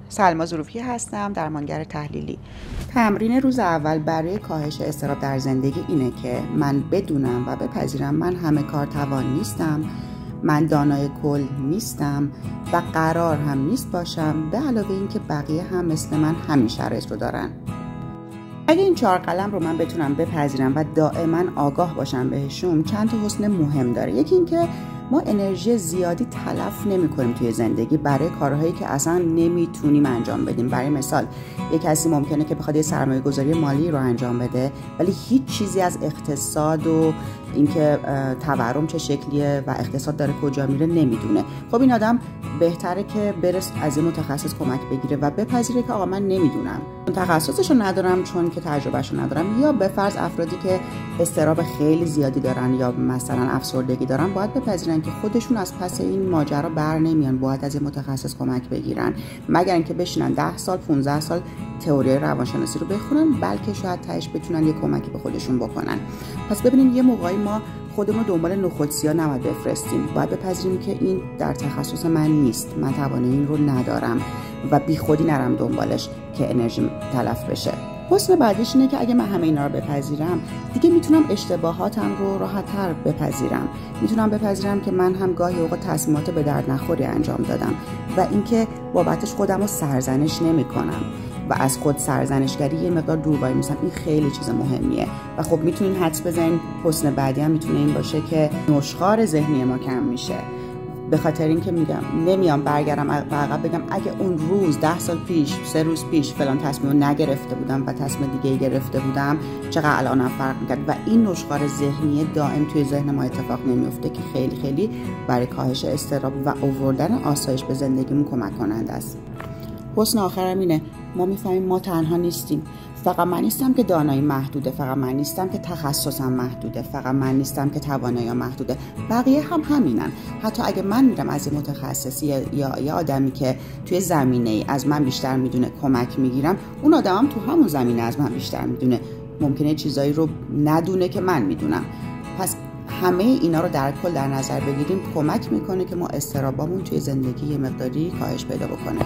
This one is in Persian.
سلما ظروفی هستم، درمانگر تحلیلی. تمرین روز اول برای کاهش اضطراب در زندگی اینه که من بدونم و بپذیرم من همه کار توان نیستم، من دانای کل نیستم و قرار هم نیست باشم، به علاوه این که بقیه هم مثل من همین شرایط رو دارن. اگه این 4 قلم رو من بتونم بپذیرم و دائما آگاه باشم بهشون، چند تا حسن مهم داره. یکی این که ما انرژی زیادی تلف نمی کنیم توی زندگی برای کارهایی که اصلا نمیتونیم انجام بدیم. برای مثال یک کسی ممکنه که بخواد یه سرمایه گذاری مالی رو انجام بده ولی هیچ چیزی از اقتصاد و اینکه تورم چه شکلیه و اقتصاد داره کجا میره نمیدونه. خب این آدم بهتره که بره از این متخصص کمک بگیره و بپذیره که آقا من نمیدونم، تخصصشو ندارم چون که تجربهشو ندارم. یا به فرض افرادی که اضطراب خیلی زیادی دارن یا مثلا افسردگی دارن باید بپذیرن که خودشون از پس این ماجرا بر نمیان، باید از این متخصص کمک بگیرن، مگر اینکه بشینن 10 سال 15 سال تئوری روانشناسی رو بخونن، بلکه شاید تهش بتونن یه کمکی به خودشون بکنن. پس ببینید یه موقعی ما خودمون دنبال نخودسیا نباید بفرستیم، باید بپذیریم که این در تخصص من نیست، من توانایی این رو ندارم و بی خودی نرم دنبالش که انرژی تلف بشه. حسن بعدیش اینه که اگه من همه اینا رو بپذیرم دیگه میتونم اشتباهاتم رو راحت‌تر بپذیرم، میتونم بپذیرم که من هم گاهی اوقات تصمیمات به درد نخوری انجام دادم و اینکه بابتش خودم رو سرزنش نمی‌کنم و از خود سرزنشگری یه مقدار دور وای میسم. این خیلی چیز مهمیه و خب میتونین حدس بزنین حسن بعدی هم میتونه این باشه که نشخوار ذهنی ما کم میشه. به خاطر اینکه میگم نمیام برگردم عقب بگم اگه اون روز 10 سال پیش 3 روز پیش فلان تصمیم رو نگرفته بودم و تصمیم دیگه گرفته بودم چقدر الانم فرق میکرد. و این نشخوار ذهنی دائم توی ذهن ما اتفاق نمیفته که خیلی خیلی برای کاهش اضطراب و آوردن آسایش به زندگیمون کمک کننده است. حسن آخرم اینه ما میفهمیم ما تنها نیستیم. فقط من نیستم که دانایی محدوده، فقط من نیستم که تخصصم محدوده، فقط من نیستم که توانایی‌ام محدوده، بقیه هم همینن. حتی اگه من میرم از این متخصصی یا یه آدمی که توی زمینه از من بیشتر میدونه کمک میگیرم، اون آدمم تو همون زمینه از من بیشتر میدونه، ممکنه چیزایی رو ندونه که من میدونم. پس همه اینا رو در کل در نظر بگیریم کمک میکنه که ما اضطرابامون توی زندگی یه مقداری کاهش پیدا بکنه.